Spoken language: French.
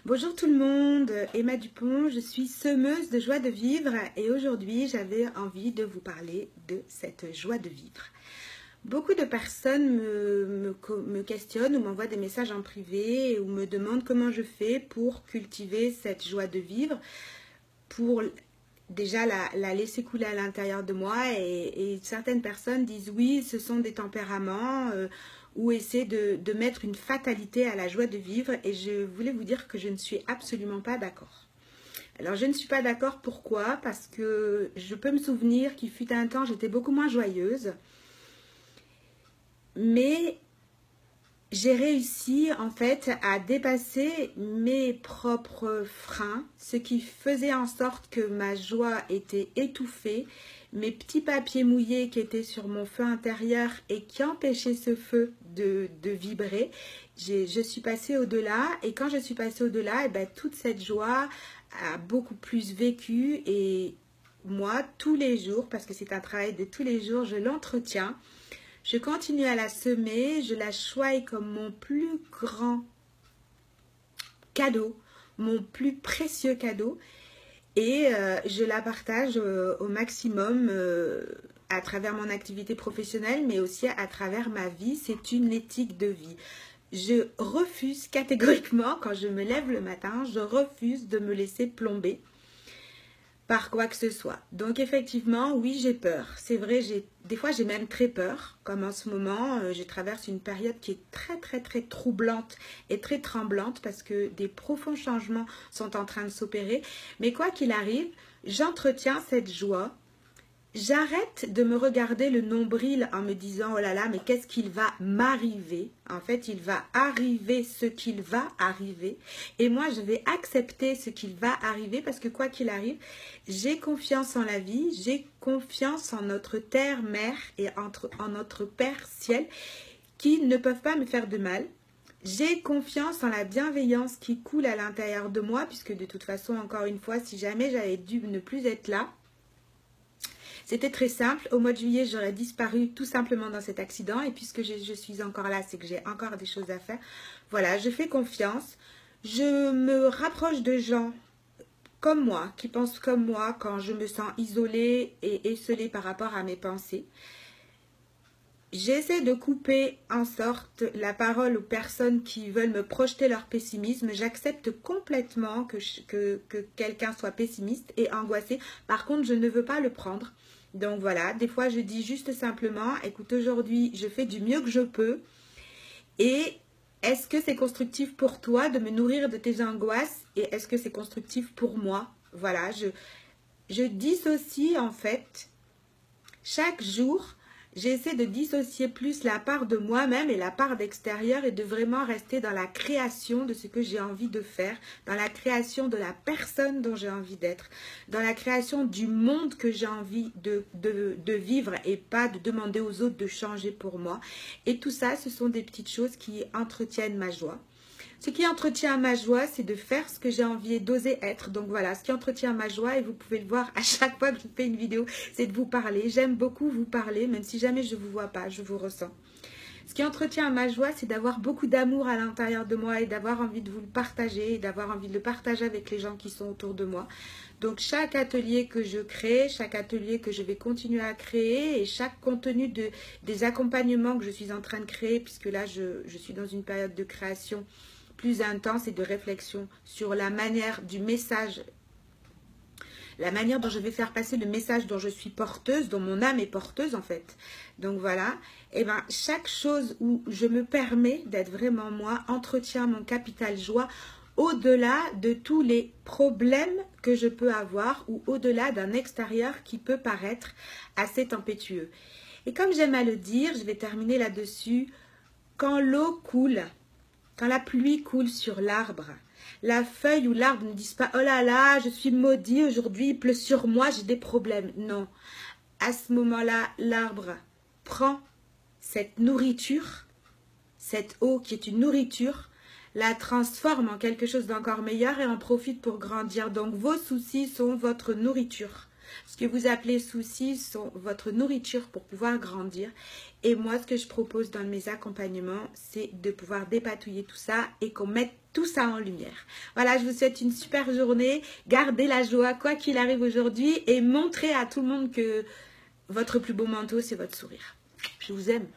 Bonjour tout le monde, Emma Dupont, je suis semeuse de joie de vivre et aujourd'hui j'avais envie de vous parler de cette joie de vivre. Beaucoup de personnes me questionnent ou m'envoient des messages en privé ou me demandent comment je fais pour cultiver cette joie de vivre, pour déjà la laisser couler à l'intérieur de moi et certaines personnes disent oui, ce sont des tempéraments ou essaient de mettre une fatalité à la joie de vivre et je voulais vous dire que je ne suis absolument pas d'accord. Alors je ne suis pas d'accord, pourquoi? Parce que je peux me souvenir qu'il fut un temps j'étais beaucoup moins joyeuse, mais j'ai réussi en fait à dépasser mes propres freins, ce qui faisait en sorte que ma joie était étouffée, mes petits papiers mouillés qui étaient sur mon feu intérieur et qui empêchaient ce feu de vibrer. Je suis passée au-delà et quand je suis passée au-delà, et ben, toute cette joie a beaucoup plus vécu et moi, tous les jours, parce que c'est un travail de tous les jours, je l'entretiens. Je continue à la semer, je la choisis comme mon plus grand cadeau, mon plus précieux cadeau et je la partage au maximum à travers mon activité professionnelle mais aussi à travers ma vie. C'est une éthique de vie. Je refuse catégoriquement, quand je me lève le matin, je refuse de me laisser plomber par quoi que ce soit. Donc effectivement, oui, j'ai peur. C'est vrai, des fois j'ai même très peur, comme en ce moment, je traverse une période qui est très troublante et très tremblante parce que des profonds changements sont en train de s'opérer. Mais quoi qu'il arrive, j'entretiens cette joie. J'arrête de me regarder le nombril en me disant « Oh là là, mais qu'est-ce qu'il va m'arriver ?» En fait, il va arriver ce qu'il va arriver. Et moi, je vais accepter ce qu'il va arriver parce que quoi qu'il arrive, j'ai confiance en la vie, j'ai confiance en notre terre-mère et en notre Père ciel qui ne peuvent pas me faire de mal. J'ai confiance en la bienveillance qui coule à l'intérieur de moi puisque de toute façon, encore une fois, si jamais j'avais dû ne plus être là, c'était très simple. Au mois de juillet, j'aurais disparu tout simplement dans cet accident. Et puisque je suis encore là, c'est que j'ai encore des choses à faire. Voilà, je fais confiance. Je me rapproche de gens comme moi, qui pensent comme moi quand je me sens isolée et esseulée par rapport à mes pensées. J'essaie de couper en sorte la parole aux personnes qui veulent me projeter leur pessimisme. J'accepte complètement que quelqu'un soit pessimiste et angoissé. Par contre, je ne veux pas le prendre. Donc voilà, des fois je dis juste simplement, écoute, aujourd'hui je fais du mieux que je peux et est-ce que c'est constructif pour toi de me nourrir de tes angoisses et est-ce que c'est constructif pour moi? Voilà, je dissocie en fait chaque jour. J'essaie de dissocier plus la part de moi-même et la part d'extérieur et de vraiment rester dans la création de ce que j'ai envie de faire, dans la création de la personne dont j'ai envie d'être, dans la création du monde que j'ai envie de vivre et pas de demander aux autres de changer pour moi. Et tout ça, ce sont des petites choses qui entretiennent ma joie. Ce qui entretient ma joie, c'est de faire ce que j'ai envie et d'oser être. Donc voilà, ce qui entretient ma joie, et vous pouvez le voir à chaque fois que je fais une vidéo, c'est de vous parler. J'aime beaucoup vous parler, même si jamais je ne vous vois pas, je vous ressens. Ce qui entretient ma joie, c'est d'avoir beaucoup d'amour à l'intérieur de moi et d'avoir envie de vous le partager et d'avoir envie de le partager avec les gens qui sont autour de moi. Donc chaque atelier que je crée, chaque atelier que je vais continuer à créer et chaque contenu des accompagnements que je suis en train de créer, puisque là je suis dans une période de création plus intense et de réflexion sur la manière du message, la manière dont je vais faire passer le message dont je suis porteuse, dont mon âme est porteuse en fait. Donc voilà, et ben chaque chose où je me permets d'être vraiment moi entretient mon capital joie au-delà de tous les problèmes que je peux avoir ou au-delà d'un extérieur qui peut paraître assez tempétueux. Et comme j'aime à le dire, je vais terminer là-dessus, quand l'eau coule, quand la pluie coule sur l'arbre, la feuille ou l'arbre ne disent pas « Oh là là, je suis maudit, aujourd'hui il pleut sur moi, j'ai des problèmes ». Non, à ce moment-là, l'arbre prend cette nourriture, cette eau qui est une nourriture, la transforme en quelque chose d'encore meilleur et en profite pour grandir. Donc vos soucis sont votre nourriture. Ce que vous appelez soucis sont votre nourriture pour pouvoir grandir. Et moi, ce que je propose dans mes accompagnements, c'est de pouvoir dépatouiller tout ça et qu'on mette tout ça en lumière. Voilà, je vous souhaite une super journée. Gardez la joie, quoi qu'il arrive aujourd'hui, et montrez à tout le monde que votre plus beau manteau, c'est votre sourire. Je vous aime.